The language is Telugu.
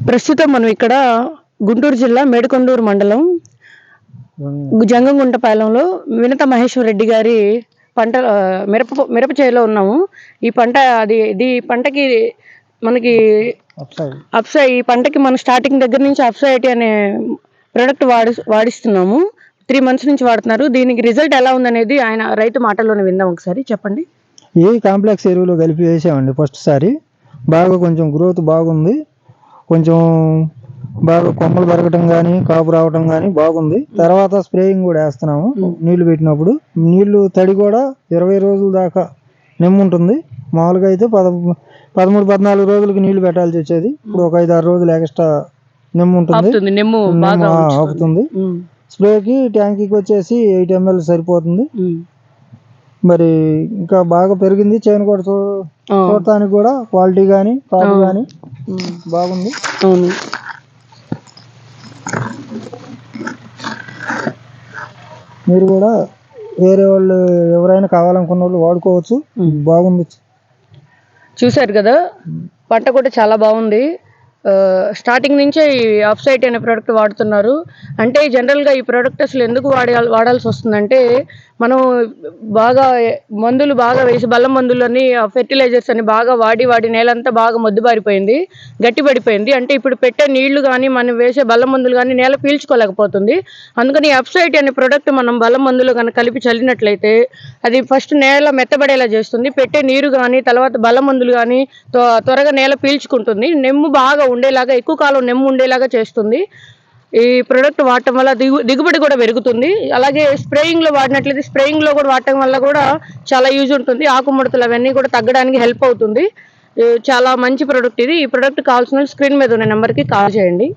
ప్రస్తుతం మనం ఇక్కడ గుంటూరు జిల్లా మేడికొండూరు మండలం జంగంగుంటపాలెంలో వినత మహేశ్వర్ రెడ్డి గారి పంట మిరప చేలో ఉన్నాము. ఈ పంట ఇది పంటకి మనకి అప్సై ఈ పంటకి మనం స్టార్టింగ్ దగ్గర నుంచి అప్సైటీ అనే ప్రోడక్ట్ వాడిస్తున్నాము. 3 months నుంచి వాడుతున్నారు. దీనికి రిజల్ట్ ఎలా ఉందనేది ఆయన రైతు మాటల్లోనే విందాం. ఒకసారి చెప్పండి. ఈ కాంప్లెక్స్ ఎరువులు కలిపి వేసామండి ఫస్ట్ సారి. బాగా కొంచెం గ్రోత్ బాగుంది, కొంచెం బాగా కొమ్మలు పెరగటం కానీ కాపు రావటం కానీ బాగుంది. తర్వాత స్ప్రేయింగ్ కూడా వేస్తున్నాము. నీళ్లు పెట్టినప్పుడు నీళ్లు తడి కూడా 20 రోజుల దాకా నిమ్మ ఉంటుంది. మామూలుగా అయితే 13-14 రోజులకి నీళ్లు పెట్టాల్సి వచ్చేది. ఇప్పుడు ఒక 5-6 రోజులు ఎక్స్ట్రా నిమ్మ ఉంటుంది, ఆపుతుంది. స్ప్రేకి ట్యాంకీకి వచ్చేసి 8 ml సరిపోతుంది. మరి ఇంకా బాగా పెరిగింది. చేను కూడా చూడటానికి కూడా క్వాలిటీ కానీ కాపు కానీ బాగుంది. మీరు కూడా వేరే వాళ్ళు ఎవరైనా కావాలనుకున్న వాళ్ళు వాడుకోవచ్చు. బాగుంది. చూసారు కదా, పంట కూడా చాలా బాగుంది. స్టార్టింగ్ నుంచే ఈ అప్సైట్ అనే ప్రోడక్ట్ వాడుతున్నారు. అంటే జనరల్గా ఈ ప్రోడక్ట్ అసలు ఎందుకు వాడాల్సి వస్తుందంటే, మనం బాగా మందులు బాగా వేసి బలం మందులు అని ఫెర్టిలైజర్స్ అని బాగా వాడి నేలంతా బాగా మొద్దుబారిపోయింది, గట్టిపడిపోయింది. అంటే ఇప్పుడు పెట్టే నీళ్లు కానీ మనం వేసే బలం మందులు కానీ నేల పీల్చుకోలేకపోతుంది. అందుకని ఈ అప్సైట్ అనే ప్రోడక్ట్ మనం బలం మందులు కనుక కలిపి చల్లినట్లయితే అది ఫస్ట్ నేల మెత్తబడేలా చేస్తుంది. పెట్టే నీరు కానీ తర్వాత బలం మందులు కానీ త్వరగా నేల పీల్చుకుంటుంది. నెమ్ము బాగా ఉండేలాగా, ఎక్కువ కాలం నెమ్ము ఉండేలాగా చేస్తుంది. ఈ ప్రోడక్ట్ వాడటం వల్ల దిగుబడి కూడా పెరుగుతుంది. అలాగే స్ప్రేయింగ్లో వాడినట్లయితే స్ప్రేయింగ్లో కూడా వాడటం వల్ల కూడా చాలా యూజ్ ఉంటుంది. ఆకుముడతలు అవన్నీ కూడా తగ్గడానికి హెల్ప్ అవుతుంది. చాలా మంచి ప్రోడక్ట్ ఇది. ఈ ప్రోడక్ట్ కావాల్సిన స్క్రీన్ మీద ఉన్న నెంబర్కి కాల్ చేయండి.